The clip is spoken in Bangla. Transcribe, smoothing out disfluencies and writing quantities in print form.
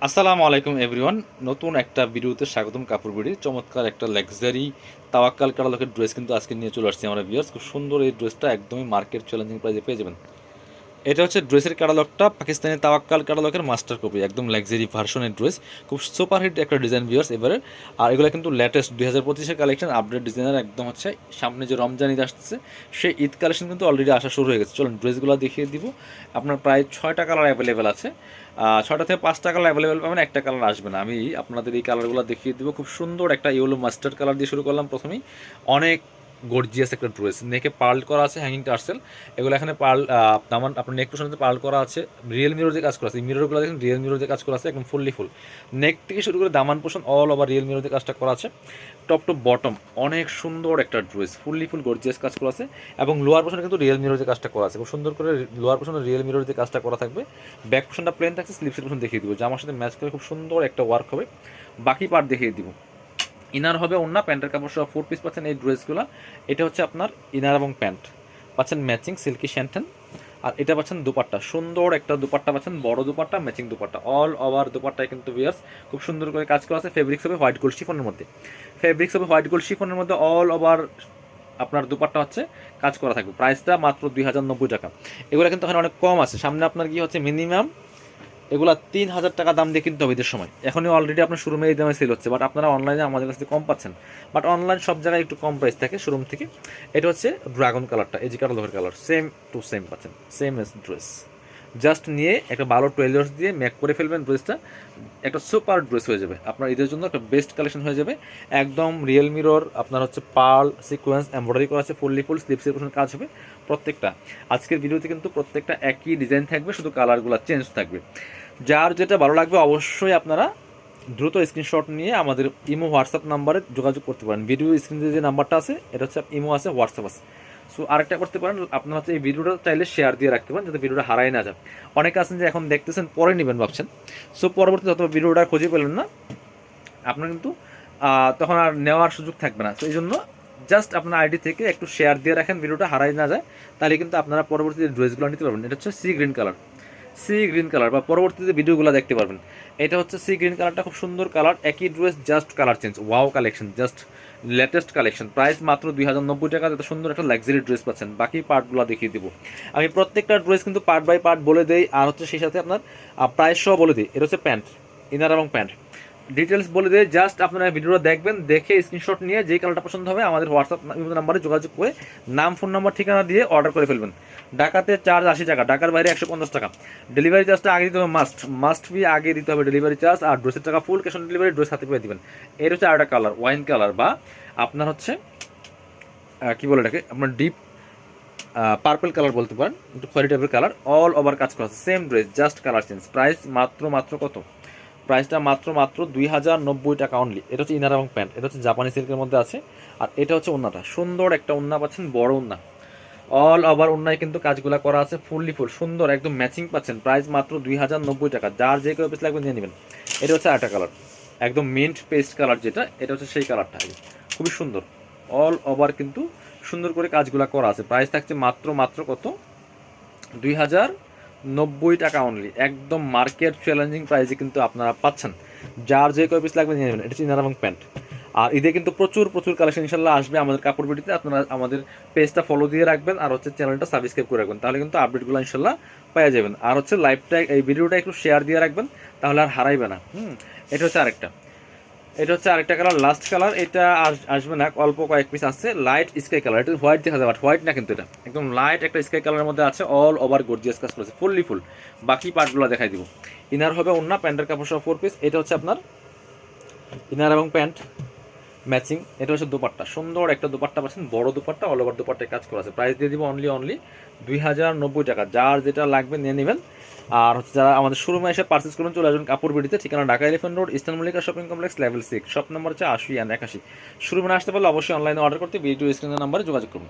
আসসালামু আলাইকুম এভরিওয়ান। নতুন একটা ভিডিওতে স্বাগতম। কাপড় বিড়ি চমৎকার একটা লাক্সারি তাওয়াক্কাল কাটালকের ড্রেস কিন্তু আজকে নিয়ে চলে আসছি আমরা ভিউয়ার্স। খুব সুন্দর এই ড্রেসটা একদমই মার্কেট চ্যালেঞ্জিং প্রাইসে পেয়ে যাবেন। এটা হচ্ছে ড্রেসের ক্যাটালগটা পাকিস্তানি তাওয়াক্কাল ক্যাটালগের মাস্টার কপি, একদম লাক্সারি ভার্সনের ড্রেস। খুব সুপারহিট একটা ডিজাইন ভিউয়ার্স এবারে। আর এগুলো কিন্তু লেটেস্ট 2025-এর কালেকশন, আপডেট ডিজাইনার একদম হচ্ছে। সামনে যে রমজান ঈদ আসছে সেই ঈদ কালেকশন কিন্তু অলরেডি আসা শুরু হয়ে গেছে। চলুন ড্রেসগুলো দেখিয়ে দিব। আপনার প্রায় 6টা কালার অ্যাভেলেবেল আছে। 6টা থেকে 5টা কালার অ্যাভেলেবেল পাবেন, একটা কালার আসবে না। আমি আপনাদের এই কালারগুলো দেখিয়ে দিব। খুব সুন্দর একটা ইয়েলো মাস্টার্ড কালার দিয়ে শুরু করলাম প্রথমেই। অনেক গর্জিয়াস একটা ড্রেস, নেকে পার্ল করা আছে, হ্যাঙ্গিং টার্সেল। এগুলো এখানে পার্ল দামান আপনার নেক পোর্শনতে পার্ল করা আছে, রিয়েল মিরর দিয়ে কাজ করা আছে। এই মিররগুলো দেখেন রিয়েল মিরর দিয়ে কাজ করা আছে, একদম ফুললি ফুল। নেক থেকে শুরু করে দামান portion all over real mirror দিয়ে কাজটা করা আছে। টপ টু বটম অনেক সুন্দর একটা ড্রেস, ফুললি ফুল গর্জিয়াস কাজ করা আছে। এবং লোয়ার পোর্শনে কিন্তু রিয়েল মিরর দিয়ে কাজটা করা আছে, খুব সুন্দর করে লোয়ার পোর্শনে রিয়েল মিরর দিয়ে কাজটা করা থাকবে। ব্যাক পোর্শনটা প্লেন থাকছে, স্লিপসের পোর্শন দেখিয়ে দিব, জামার সাথে ম্যাচ করে খুব সুন্দর একটা ওয়ার্ক হবে। বাকি পার্ট দেখিয়ে দিব। ইনার হবে ওন্না, প্যান্টের কাপড় সহ 4 পিস পাচ্ছেন এই ড্রেসগুলো। এটা হচ্ছে আপনার ইনার এবং প্যান্ট পাচ্ছেন ম্যাচিং সিল্কি শ্যান্টেন। আর এটা পাচ্ছেন দুপাট্টা, সুন্দর একটা দুপাট্টা পাচ্ছেন, বড় dupatta, matching dupatta. All over দুপাট্টায় কিন্তু ভিউয়ার্স খুব সুন্দর করে কাজ করা আছে। ফেব্রিক্স হবে হোয়াইট গোল্ড শিফনের মধ্যে, ফেব্রিক্স হবে হোয়াইট গোল্ড শিফনের মধ্যে। অল ওভার আপনার দুপাট্টা হচ্ছে কাজ করা থাকবে। প্রাইসটা মাত্র 2090 টাকা। এগুলো কিন্তু এখানে অনেক কম আছে। সামনে আপনার কি হচ্ছে মিনিমাম এগুলা 3000 টাকা দাম দিয়ে কিনতে হবে ঈদের সময়। এখনই অলরেডি আপনার শোরুমে এই দামে সেল হচ্ছে, বাট আপনারা অনলাইনে আমাদের কাছ থেকে কম পাচ্ছেন। বাট অনলাইন সব জায়গায় একটু কম প্রাইস থাকে শোরুম থেকে। এটা হচ্ছে ড্রাগন কালারটা, এই যে কাটালোকের কালার, সেম টু সেম পাচ্ছেন, সেম এস ড্রেস। জাস্ট নিয়ে একটা ভালো ট্রেলার্স দিয়ে মেক করে ফেলবেন ড্রেসটা, একটা সুপার ড্রেস হয়ে যাবে আপনার ঈদের জন্য, একটা বেস্ট কালেকশন হয়ে যাবে। একদম রিয়েল মিরর আপনার হচ্ছে পার্ল সিকোয়েন্স এমব্রয়ডারি করা আছে, ফুললি ফুল স্লিপসের পোর্শন কাজ হবে প্রত্যেকটা। আজকের ভিডিওতে কিন্তু প্রত্যেকটা একই ডিজাইন থাকবে, শুধু কালারগুলো চেঞ্জ থাকবে। যার যেটা ভালো লাগবে অবশ্যই আপনারা দ্রুত স্ক্রিনশট নিয়ে আমাদের ইমো হোয়াটসঅ্যাপ নাম্বারে যোগাযোগ করতে পারেন। ভিডিও স্ক্রিনে যে নাম্বারটা আছে এটা হচ্ছে ইমো আছে, হোয়াটসঅ্যাপ আছে। সো আরেকটা করতে পারেন, আপনারা হচ্ছে এই ভিডিওটা চাইলে শেয়ার দিয়ে রাখতে পারেন যাতে ভিডিওটা হারাই না যায়। অনেকে আছেন যে এখন দেখতেছেন পরে নেবেন ভাবছেন, সো পরবর্তী যত ভিডিওটা খুঁজে পেলেন না আপনার কিন্তু তখন আর নেওয়ার সুযোগ থাকবে না। তো এই জন্য জাস্ট আপনার আইডি থেকে একটু শেয়ার দিয়ে রাখেন, ভিডিওটা হারাই না যায়, তাহলে কিন্তু আপনারা পরবর্তীতে ড্রেসগুলো নিতে পারবেন। এটা হচ্ছে sea green colour, sea green colour বা পরবর্তীতে ভিডিওগুলো দেখতে পারবেন। এটা হচ্ছে সি গ্রিন কালারটা, খুব সুন্দর কালার, একই dress just colour change. Wow collection, just latest collection. Price মাত্র 2090 টাকা। এত সুন্দর একটা লাক্সারি ড্রেস পাচ্ছেন। বাকি পার্টগুলো দেখিয়ে দিব। আমি প্রত্যেকটা ড্রেস কিন্তু পার্ট বাই পার্ট বলে দেই, আর হচ্ছে সেই সাথে আপনার প্রাইস সহ বলে দিই। এটা হচ্ছে প্যান্ট, ইনার এবং প্যান্ট ডিটেলস বলে দিয়ে জাস্ট আপনারা ভিডিওটা দেখবেন, দেখে স্ক্রিনশট নিয়ে যেই কালারটা পছন্দ হবে আমাদের হোয়াটসঅ্যাপ নাম্বারে যোগাযোগ করে নাম ফোন নাম্বার ঠিকানা দিয়ে অর্ডার করে ফেলবেন। ঢাকাতে চার্জ 80 টাকা, ঢাকার বাইরে 150 টাকা। ডেলিভারি চার্জটা আগে দিতে হবে, মাস্ট বি আগে দিতে হবে ডেলিভারি চার্জ। আর ড্রেসের টাকা full cash on delivery, dress হাতে পেয়ে দিবেন। এর হচ্ছে আরেকটা কালার ওয়াইন কালার, বা আপনার হচ্ছে কী বলে এটাকে আপনার ডিপ পার্পল কালার বলতে পারেন, একটু খয়েরি টাইপের কালার। অল ওভার কাজ করা আছে, same dress just colour change. Price মাত্র কত? প্রাইসটা মাত্র 2090 টাকা অনলি। এটা হচ্ছে ইনার এবং প্যান্ট, এটা হচ্ছে জাপানি সিল্কের মধ্যে আছে। আর এটা হচ্ছে ওন্নাটা, সুন্দর একটা ওন্না পাচ্ছেন, বড় ওন্না। অল ওভার ওন্নায় কিন্তু কাজগুলো করা আছে, ফুললি ফুল সুন্দর একদম ম্যাচিং পাচ্ছেন। প্রাইস মাত্র 2090 টাকা। যার যে কেউ পিস লাগবে নিয়ে নেবেন। এটা হচ্ছে আরেকটা কালার, একদম মিন্ট পেস্ট কালার যেটা, এটা হচ্ছে সেই কালারটা, খুবই সুন্দর। অল ওভার কিন্তু সুন্দর করে কাজগুলো করা আছে। প্রাইস থাকছে মাত্র কত? 2090 টাকা অনলি। একদম মার্কেট চ্যালেঞ্জিং প্রাইসে কিন্তু আপনারা পাচ্ছেন। যার যে কয় পিস লাগবে নিয়ে নেবেন। এটা হচ্ছে ইনার এবং প্যান্ট। আর ঈদে কিন্তু প্রচুর কালেকশন ইনশাল্লাহ আসবে আমাদের কাপড় বিটিতে। আপনারা আমাদের পেজটা ফলো দিয়ে রাখবেন, আর হচ্ছে চ্যানেলটা সাবস্ক্রাইব করে রাখবেন, তাহলে কিন্তু আপডেটগুলো ইনশাল্লাহ পেয়ে যাবেন। আর হচ্ছে লাইভটা এই ভিডিওটা একটু শেয়ার দিয়ে রাখবেন, তাহলে আর হারাইবে না। এটা হচ্ছে আরেকটা, এটা হচ্ছে আরেকটা কালার, লাস্ট কালার। এটা আসবে না, অল্প কয়েক পিস আছে। লাইট স্কাই কালার, এটা হোয়াইট দেখা যাবে, বাট হোয়াইট না কিন্তু, এটা একদম লাইট একটা স্কাই কালারের মধ্যে আছে। অল ওভার গর্জিয়াস কাজ করেছে, ফুললি ফুল। বাকি পার্টগুলো দেখাই দিব। ইনার হবে ওন্না, প্যান্টের কাপড় সহ 4 পিস। এটা হচ্ছে আপনার ইনার এবং প্যান্ট ম্যাচিং। এটা হচ্ছে দুপাট্টা, সুন্দর একটা দুপাট্টা পাচ্ছেন, বড় দুপাট্টা, অল ওভার দুপাট্টায় কাজ করা আছে। প্রাইস দিয়ে দিব অনলি 2090 টাকা। যার যেটা লাগবে নিয়ে নেবেন। আর হচ্ছে যারা আমাদের শোরুমে এসে পার্চেস করবেন চলে আসবেন কাপড় বিডিতে, ঠিকানা Dhaka elephant road, eastern Mallika shopping complex, level 6, shop number হচ্ছে 80 and 81। শোরুমে আসতে পারলে অবশ্যই অনলাইনে অর্ডার করতে ভিডিও স্ক্রিনের নাম্বারে যোগাযোগ করুন।